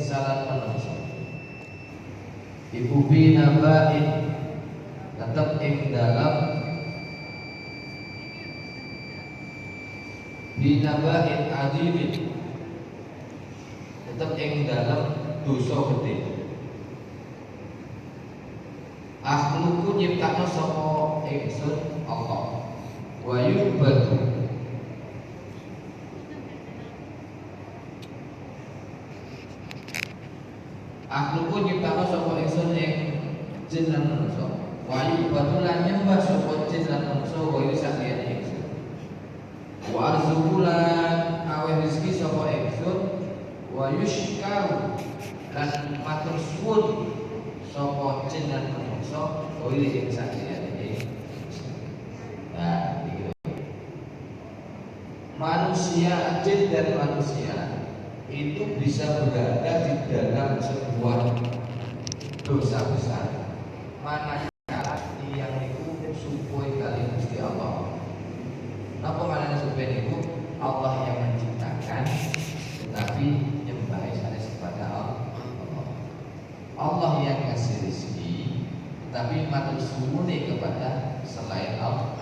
kesengsaraan manusia. Ibu binabain tetap ing dalam binabain adimin, tetap ing dalam dosa gede. Akhluku nyiptakno sapa ingsun Allah wa yubadu. Akhluku nyiptakno sapa ingsun ing jin lan manusa wa yubadu lan nyembah sapa jin lan manusa wa yusabiyane ingsun wa arzuqulan awe rezeki sapa ingsun wa yushkaru lan matur suwun sapa jin lan manusa wa ing sakjane iki. Nah, gitu. Manusia, jin dan manusia itu bisa berada di dalam sebuah dosa besar. Manakala yang itu supaya kali Gusti Allah. Napa manane supaya itu Allah yang menciptakan, tetapi nyembah sanes kepada Allah. Allah yang ngasih rezeki, tapi matur suwun kepada selain Allah.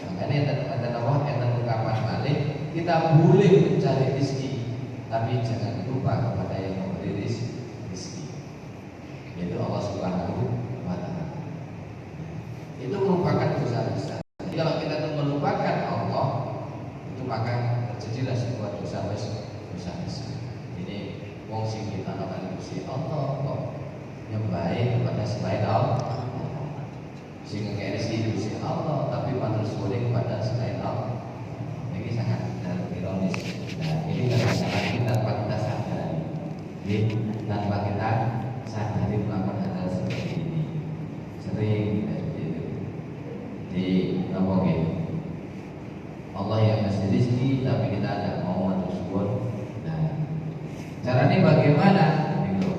Makanya ada Allah yang ungkapan balik, kita boleh mencari rezeki, tapi jangan lupa kepada yang memberi rezeki, yaitu Allah Subhanahu wa Ta'ala. Itu merupakan dosa besar. Jadi kalau kita itu melupakan Allah, itu maka terjadilah sebuah dosa besar. Ini wong sing kita nolak Gusti Allah kok nyembahi kepada selain Allah, sehingga kayak rezeki Gusti Allah, tapi matur suwun kepada selain Allah. Ini sangat ironis. Nah, ini kadang-kadang kita tanpa kita sadari, tanpa kita sadari melakukan hal seperti ini. Sering di ngomongin Allah yang ngasih rezeki, tapi kita tidak mau matur suwun. Nah, caranya bagaimana? Gitu.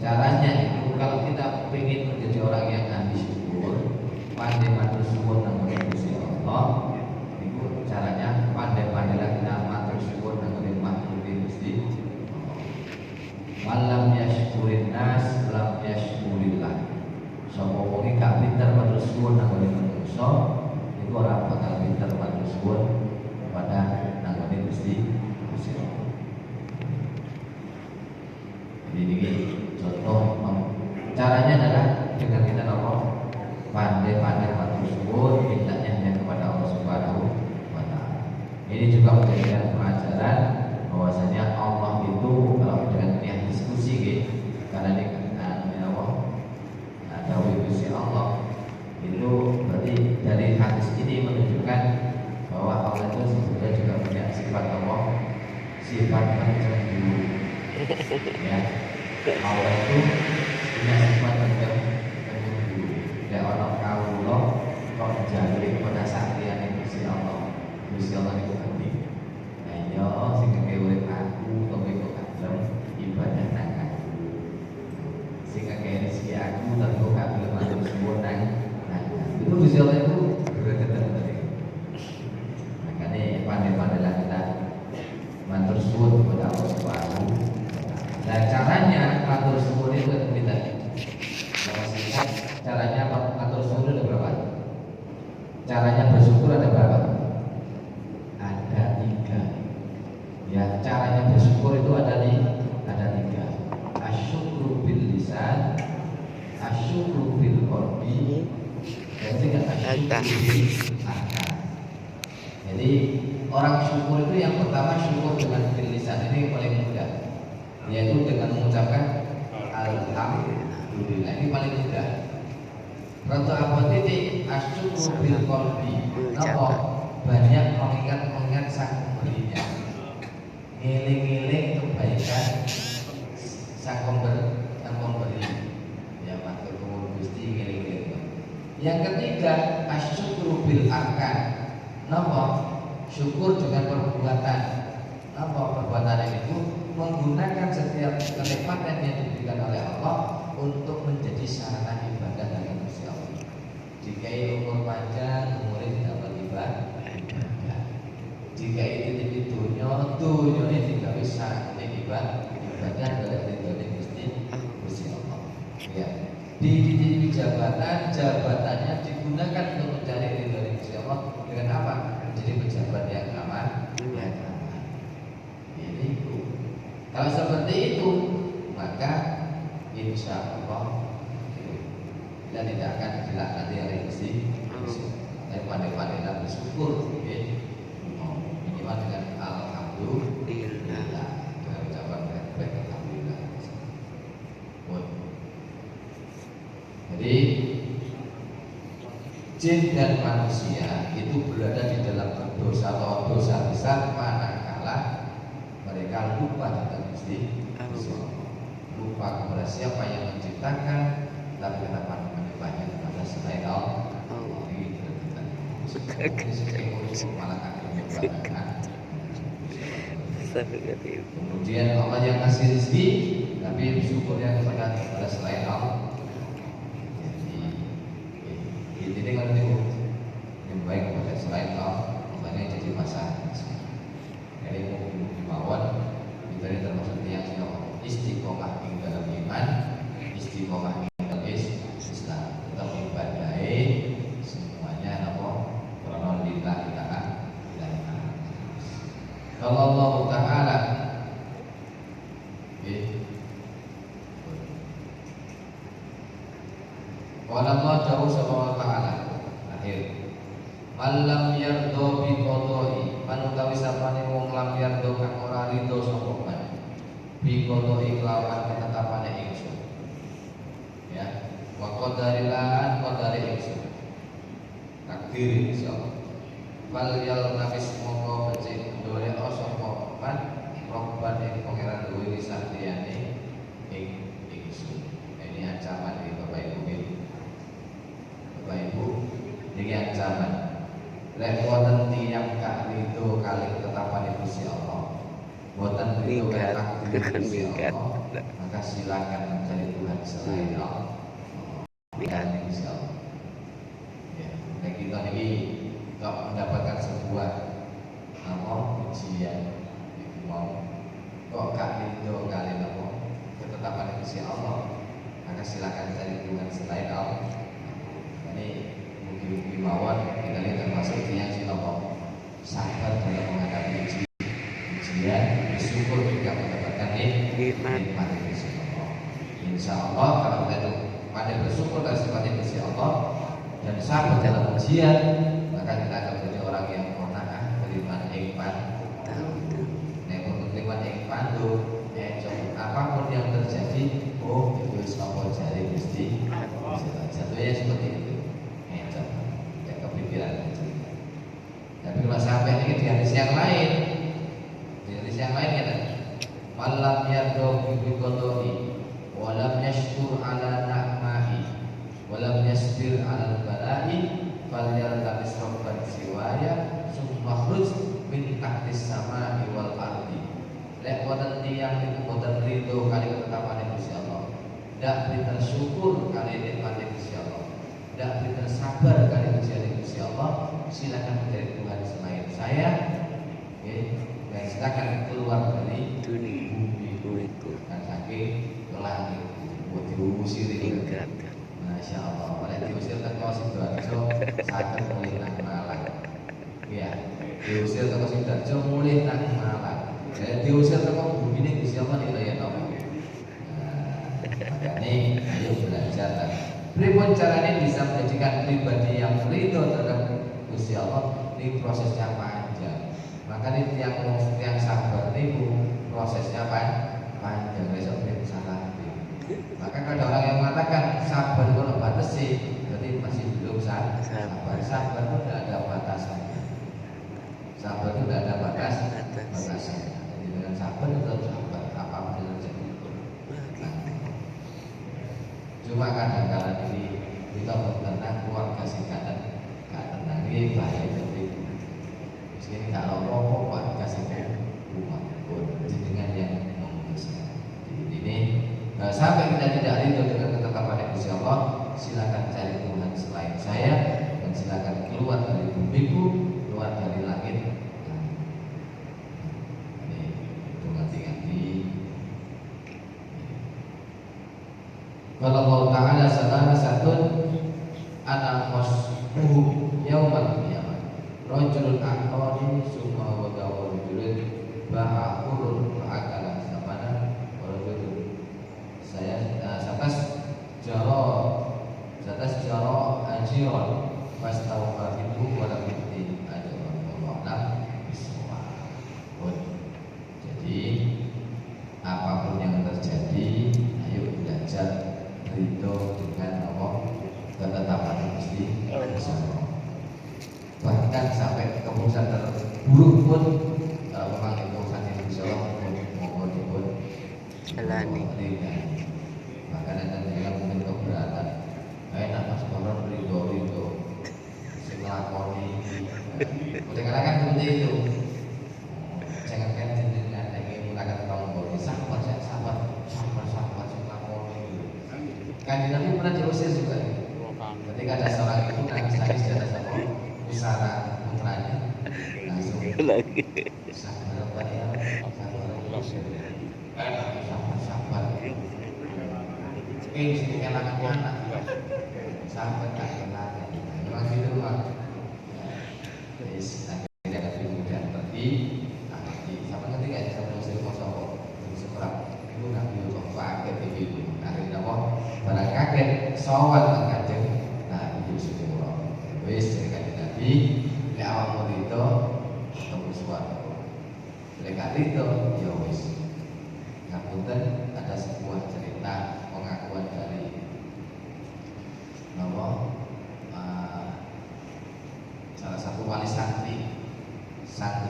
Caranya itu kalau kita ingin menjadi orang yang ahli syukur, pandai matur suwun nang Gusti Allah, itu caranya pandai-pandailah kita matur suwun nang makhluk Gusti Allah. Malam yashkurin nas lam yashkurillah. Sapa wong gak pinter matur suwun nang manusa, iku ora bakal pinter matur suwun kepada nang Gusti Allah. Jadi ini contoh caranya adalah dengan kita pandai-pandai matur suwun, mintanya hanya kepada Allah Subhanahu wa Ta'ala. Ini juga menjadikan pelajaran bahwasanya Allah itu kalau dengan niat diskusi gitu, karena ini Allah ada Gusti Allah, itu berarti dari hadis ini menunjukkan bahwa Allah itu sebenarnya juga punya sifat Allah, sifat pencemburu. Ya, Allah itu punya sifat pencemburu. Ya orang kawula kok jaluk kepada saktiane Gusti Allah. Gusti Allah itu ngerti. Ayo sing ngeke urip aku kok kok gelem ibadah nang aku. Sing ngeke rezeki aku tapi kok gak gelem matur suwun nang itu Gusti Allah itu gregetan tadi. Makanya pandai-pandailah kita matur suwun kepada Allah Subhanahu. Nah, caranya matur suwun itu kita caranya matur syukur ada berapa? Caranya bersyukur ada berapa? Ada 3. Ya, caranya bersyukur itu ada 3. Asyukru bil lisan, asyukru bil qalbi, dan juga asyukru bil akal. Jadi orang syukur itu yang pertama syukur dengan bil lisan, ini yang paling mudah, yaitu dengan mengucapkan alhamdulillah, ini paling mudah. Ratu apa titik asyukur bil qalbi, apa banyak mengingat sang pemberinya, ngiling-ngiling kebaikan sang pemberi, ya matur nuwun Gusti ngiling-ngiling. Yang ketiga asyukur bil arkan, napa syukur dengan perbuatan, napa perbuatan itu menggunakan setiap kenikmatan yang diberikan oleh Allah untuk menjadi sarana ibadah dari Gusti Allah. Jika umur panjang, umurnya dapat ibadah. Jika itu dunia ini tidak bisa ibadah. Kalau seperti itu, maka insya Allah kita tidak akan dilaknati oleh Gusti. Tapi pandai-pandailah bersyukur, minimal dengan alhamdulillah, dengan ucapan baik alhamdulillah. Jadi jin dan manusia itu berada di dalam dosa atau dosa besar manakala mereka lupa tentang Gusti, lupa kepada siapa yang menciptakan, tapi kenapa menyembahnya kepada selain Allah. Kemudian Allah yang kasih rezeki, tapi syukurnya kepada selain Allah. Jadi kalau yang baik kepada selain Allah, makanya jadi masalah. Jadi mawon kita termasuk yang istiqomah di dalam iman, istiqomah di dalam Islam, tetap ibadah semuanya apa karena lillahi ta'ala. Kalau Allah Ta'ala kalau Allah jauh sama Ta'ala akhir malam yardo bi qodoi manutawi sapane wong lam yardo kang ora rido sapa man bi qodoi kelawan ketetapane ingsun ya wa qadarilan qadari ingsun takdir insyaallah fal yal nafis mongko becik ndole sapa man robban ing pangeran duwe saktiane ingsun. Ini ancaman dari Bapak Ibu. Bapak Ibu, ini ancaman. Lek wonten tiyang kak rido kali ketetapan Gusti Allah, boten rido kali Gusti Allah, maka silakan mencari Tuhan selain Allah. Dengan Gusti Allah. Ya, nek kita ini kalau mendapatkan sebuah ujian itu mau kok kak rido kali ketetapan Gusti Allah, maka silakan cari Tuhan selain Allah. Ini mungkin mawon kita lihat termasuk yang siapa sabar dalam menghadapi ujian, bersyukur jika mendapatkan nikmat Gusti Allah. Insya Allah kalau kita itu pandai bersyukur dan sifatnya Gusti Allah dan sabar dalam ujian, maka kita akan menjadi orang yang qanaah beriman iman. Nek untuk iman iman tuh apapun yang terjadi, itu semua jari Gusti. Jatuhnya seperti itu. Ya kepikiran. Tapi kalau sampai ini di hadis yang lain, kan, malam yardo bi qadoi, walam yashkur ala na'mahi, walam yasbir ala balai, falyal tabis rabban siwaya, summa khruj min tahtis samai wal ardi. Lek wonten tiyang itu boten rido kali ketetapan Gusti Allah. Ndak berikan syukur kali nikmat Gusti Allah. Ndak berikan sabar kali ujian Gusti Allah. Silakan mencari Tuhan selain saya. Dan silakan keluar dari bumi itu. Dan saking langit diusir tingkat. Masya Allah. Oleh diusir ke Sidoarjo, saged mulih nang Malang. Ya, diusir ke Sidoarjo mulih nang Malang. Diusir ke bumi ini Gusti Allah nilai apa? Makanya ayo belajar. Pripun caranya bisa menjadikan pribadi yang ridho terhadap Gusti Allah? Ini prosesnya panjang. Makanya yang sabar itu prosesnya panjang. Besok salah. Maka ada orang yang mengatakan sabar kalau batasi, berarti masih belum sabar. Sabar itu tidak ada batasannya. Sabar itu tidak ada batasnya. Jadi dengan sabar itu harus sabar. Apapun yang terjadi. Cuma kadang-kadang ini kita bertenang keluarga sih gak tenang ini bahaya jadi sini kalau rokok keluarga sih rumah pun dengan yang membesar. Ini sampai kita tidak rindu dengan ketetapan Gusti Allah, silakan cari Tuhan selain saya dan silakan keluar dari bumiku, keluar dari langit. Ini itu hati-hati. Kalau Allah Ta'ala salah satu anak khosbuh yaumal qiyamah rajulun aqrani summa wa dawul julud ba'akurun fa'akala samana bersama. Bahkan sampai keputusan terburuk pun kalau memang itu hati Rasulullah mohon pun jalani. Bahkan ada yang mungkin keberatan, enak mas koron ridho sing lakoni. Kadang-kadang kan seperti itu. Jangan kan jenengan ingin menggunakan tombol sahabat sing lakoni. Kan Nabi pernah diusir juga. Ketika ada seorang ibu nangis di atas pusara putranya, langsung Lagi. sabar Pak ya, sabar. Ini sedikit anak-anak, sabar tak kenal. Memang gitu Pak. Akhirnya ada kemudian pergi, sama ketika saya muslim kosong, sekurang itu nggak bisa pakai begitu. Akhirnya apa? Barang kaget, sowan mengkajen. Nah itu syukur. Wis dari Nabi, le awak itu ketemu suatu. Lekat itu, ya wis. Ngapunten ada sebuah cerita pengakuan dari nama salah satu wali santri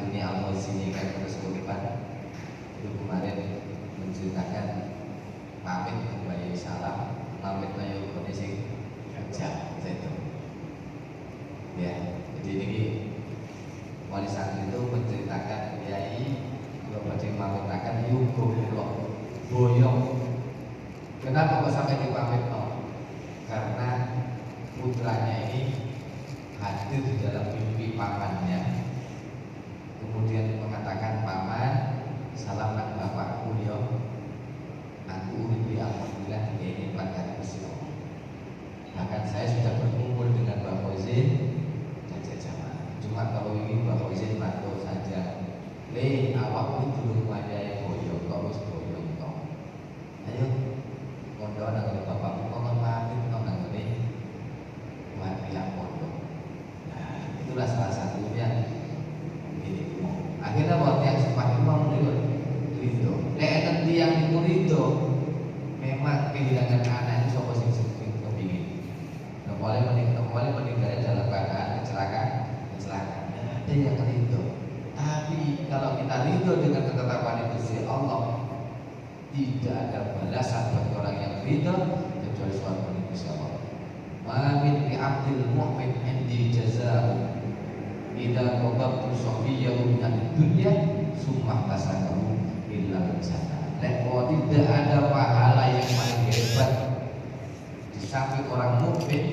ini Al-Hozini kan tersebutkan itu kemarin menceritakan pamit kembali salam pamit layu kondisi kerja itu ya. Jadi ini wali santri itu menceritakan kiai kalau berarti pamitakan yugo boyong. Kenapa kok sampai dipamit no? Karena putranya ini hadir di dalam mimpi pamannya, kemudian mengatakan, paman, salaman bapakku yo, aku mimpi alhamdulillah ini pada Gusti. Bahkan saya sudah berkumpul dengan Mbak Fauzin dan Jamaah. Cuma kalau ini Mbak Fauzin bantu saja. Le, awakku dulu mayai boyo, kok wis boyo kok. Ayo, kondo nang bapakmu kok pamit kok nang ngene. Wati yang pondok. Nah, itulah salah satunya. Ini. Akhirnya waktu yang semakin mau ridho. Lek yang itu ridho, memang kehilangan anak itu sopo sing kepingin. Kembali meninggal dalam keadaan kecelakaan. Ada yang ridho. Tapi kalau kita ridho dengan ketetapan Gusti Allah, tidak ada balasan bagi orang yang ridho kecuali suatu Gusti Allah. Ma min abdil mu'min indi jazaa idza qabatu safiyahu min dunya summa tasakahu illa jannah. Tidak ada pahala yang paling hebat di samping orang mukmin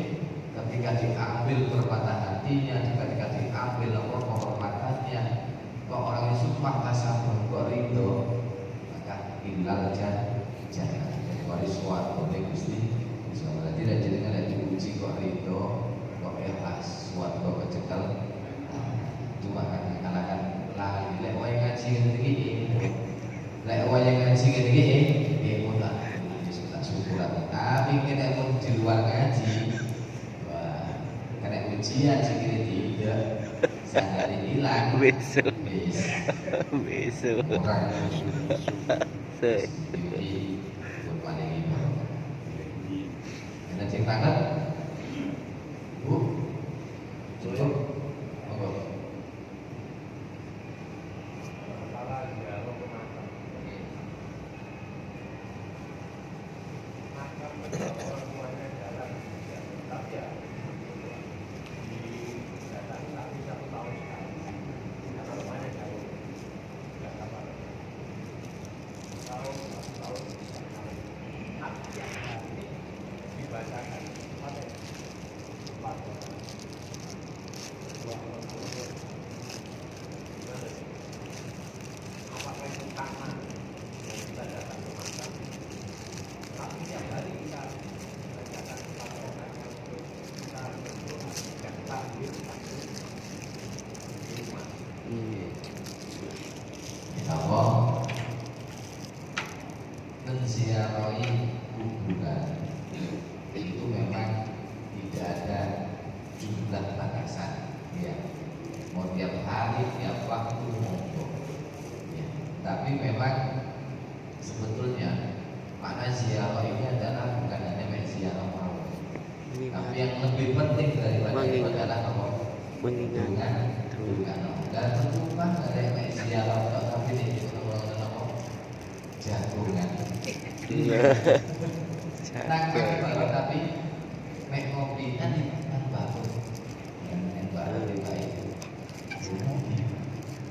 ketika diambil permata hatinya, ketika diambil kehormatannya, kok orang yang summa tasakahu kok ridho, maka illa jannah. Kecuali suatu Gusti tidak jadinya ada diuji kok ridho, kok ikhlas, suatu kok kecekel. Cuma kan kalahkan lali lek wae ngaji ngene iki. Lek wae ngaji ngene iki, mudah tak syukuran. Tapi kena pun di luar ngaji. Wah, kena ujian segini tidak. Sangat hilang. Besok. Orang ini buat paling ini. Ada ciptaan, Bu, cukup, monggo. Bahwa menziarahi kuburan itu memang tidak ada jumlah batasan, ya. Mau tiap hari, tiap waktu monggo. Ya. Tapi memang sebetulnya makna ziarah ini adalah bukan hanya ziarah maut, Tapi yang lebih penting daripada itu adalah apa? Mengingat Dan berubah dari ziarah tapi ini apa? Jagungan. Nah, tapi mek ngopi tadi kan bagus. Yang baru di baik.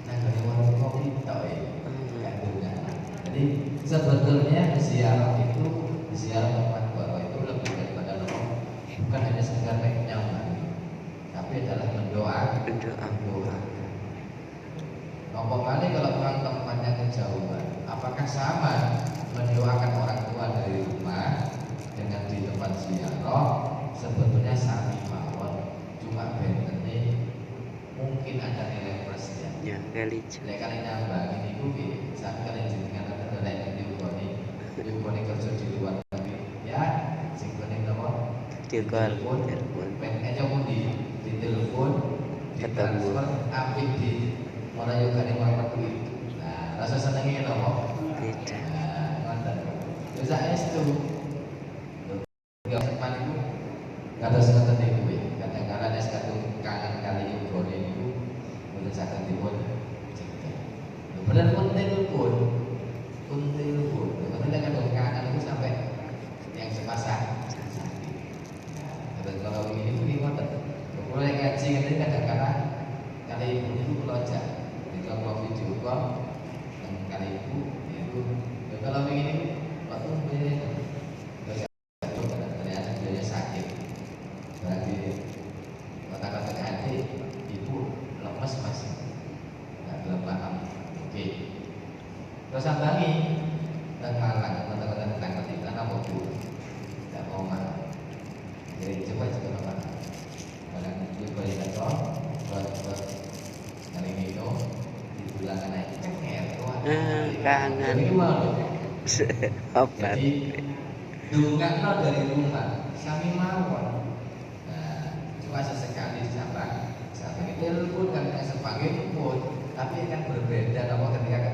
Nah, dari warung kopi tahu ya. Jagungan. Jadi sebetulnya ziarah tempat baru itu lebih daripada apa? Bukan hanya sekedar mek nyaman, tapi adalah mendoa. Ngomong kali kalau orang tempatnya kejauhan, apakah sama mendoakan orang tua dari rumah dengan di tempat ziarah? Sebetulnya sami mawon, cuma bentene mungkin ada nilai plusnya. Ya, religi. Lek kali nambah ini kuwi, saat kali jenengan ada lek diukoni kerja di luar negeri, ya, sing penting apa? Telepon, pengen aja pun di telepon, di transfer, apik di orang yang kali makan kuwi. Nah, rasa senengnya apa? Beda. Nah, ngoten. Wis saestu. Sepan itu kata ngoten niku kuwi. Kadang-kadang es kadung kangen kali ibune niku mboten saged dipun cegah. Bener pun telepon. Bener kadang kangen itu sampai yang sepasang. Nah, kalau ini kuwi ngoten. Mulai ngaji ngene kadang-kadang kali ibu itu pelojak. Kalau video call dengan kali ibu itu kalau begini waktu begini ternyata dia sakit berarti kata-kata adik ibu lemas masih nggak belum paham. Oke, terus sambangi dan malang kata-kata tentang ketika apa bu nggak mau marah. Jadi coba apa kalau ibu boleh kata buat kali ini kangen. Jadi dungakno dari rumah sami mawon. Nah, cuma sesekali sampai itu pun kan sebagai pun, tapi kan berbeda kalau ketika